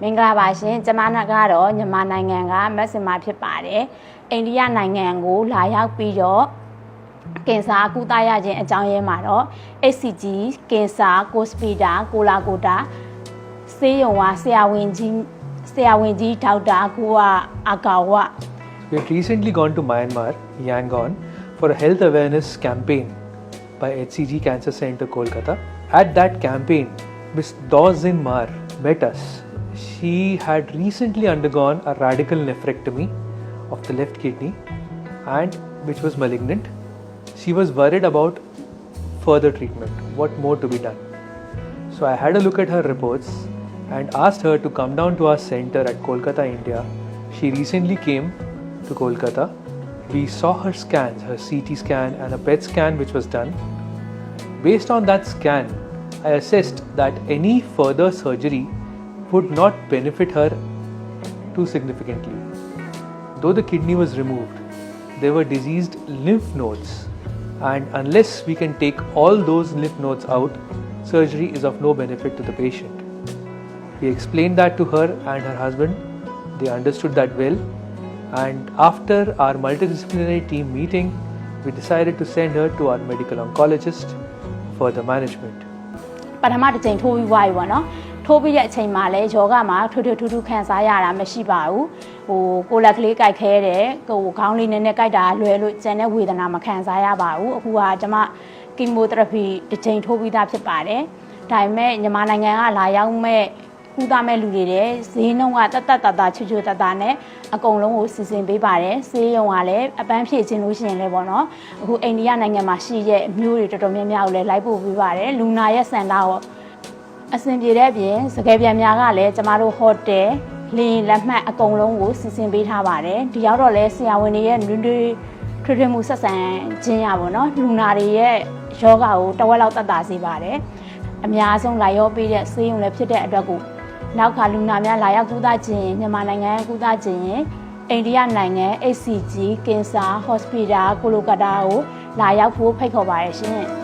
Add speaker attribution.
Speaker 1: မင်္ဂလာပါရှင်ကျမကတော့မြန်မာနိုင်ငံကမက်ဆင်မာဖြစ်ပါတယ်အိန္ဒိယနိုင်ငံကိုလာရောက်ပြီးတော့ကင်ဆာကုသရခြင်းအကြောင်းရင်းမှာတော့ HCG ကင်ဆာကိုစပီတာကိုလာကိုတာဆေးရုံဝဆရာဝန်ကြီးဒေါက်တာကူဝအာကာဝ
Speaker 2: We had recently gone to Myanmar, Yangon, for a health awareness campaign by HCG Cancer Center, Kolkata. At that campaign, Ms. Dawzin Mar met us. She had recently undergone a radical nephrectomy of the left kidney, and which was malignant. She was worried about further treatment, what more to be done. So I had a look at her reports and asked her to come down to our center at Kolkata, India. She recently came to Kolkata. We saw her scans, her CT scan and a PET scan which was done. Based on that scan, I assessed that any further surgery would not benefit her too significantly. Though the kidney was removed, there were diseased lymph nodes, and unless we can take all those lymph nodes out, surgery is of no benefit to the patient. We explained that to her and her husband. They understood that well, and after our multidisciplinary team meeting, we decided to send her to our medical oncologist for the management.
Speaker 1: ပထမတစ်ချိန်ထိုးပြီးွားပြီပေါ့နော်ထိုးပြီးတဲ့အချိန်မှာလည်းယောဂမှာထူးထူးခံစားရတာမရှိပါဘူးကိုလက်ကလေးကြိုက်ခဲတယ်ခေါင်းလေးနည်းနည်းကြိုက်တာလွယ်လို့ကျန်တဲ့ဝေဒနာမခံစားရပါဘူးအခုကကျွန်မကီမိုသီရပီတစ်ချိန်ထိုးပြီးသားဖြစ်ပါတယ်ဒါပေမဲ့မြန်မာနိုင်ငံကလာရောက်မဲ့ကုသမဲ့လူတွေတဲ့ဈေးနှုန်းကတချွတ်တနဲ့အကုန်လုံးကိုစီစဉ်ပေးပါတယ်ဆေးရုံကလည်းအပန်းဖြည့်ခြင်းလို့ရှိရင်လည်းပေါ့နော်အခုအိန္ဒိယနိုင်ငံမှာရှိတဲ့မျိုးတွေတော်တော်များများကိုလည်းလိုက်ပို့ပေးပါတယ်လူနာရဲ့စံတာကိုအဆင်ပြေတဲ့အပြင်စကယ်ပြန်များကလည်းကျမတို့ဟိုတယ်လင်းလက်မှတ်အကုန်လုံးကိုစီစဉ်ပေးထားပါတယ်ဒီရောက်တော့လဲဆရာဝန်တွေရဲ့နွေထွေမှုဆက်ဆံခြင်းရပါတော့လူနာတွေရဲ့ယောဂကိုတဝက်လောက်တတ်တာစေပါတယ်အများဆုံးလာရောပေးတဲ့ဆေးရုံလည်းဖြစ်တဲ့အတွက်ကိုနောက်ခါလူနာများလာရောက်ကုသခြင်းမြန်မာနိုင်ငံကုသခြင်းအိန္ဒိယနိုင်ငံ HCG ကင်ဆာ Hospital ကိုလိုကတာကိုလာရောက်ဖို့ဖိတ်ခေါ်ပါတယ်ရှင်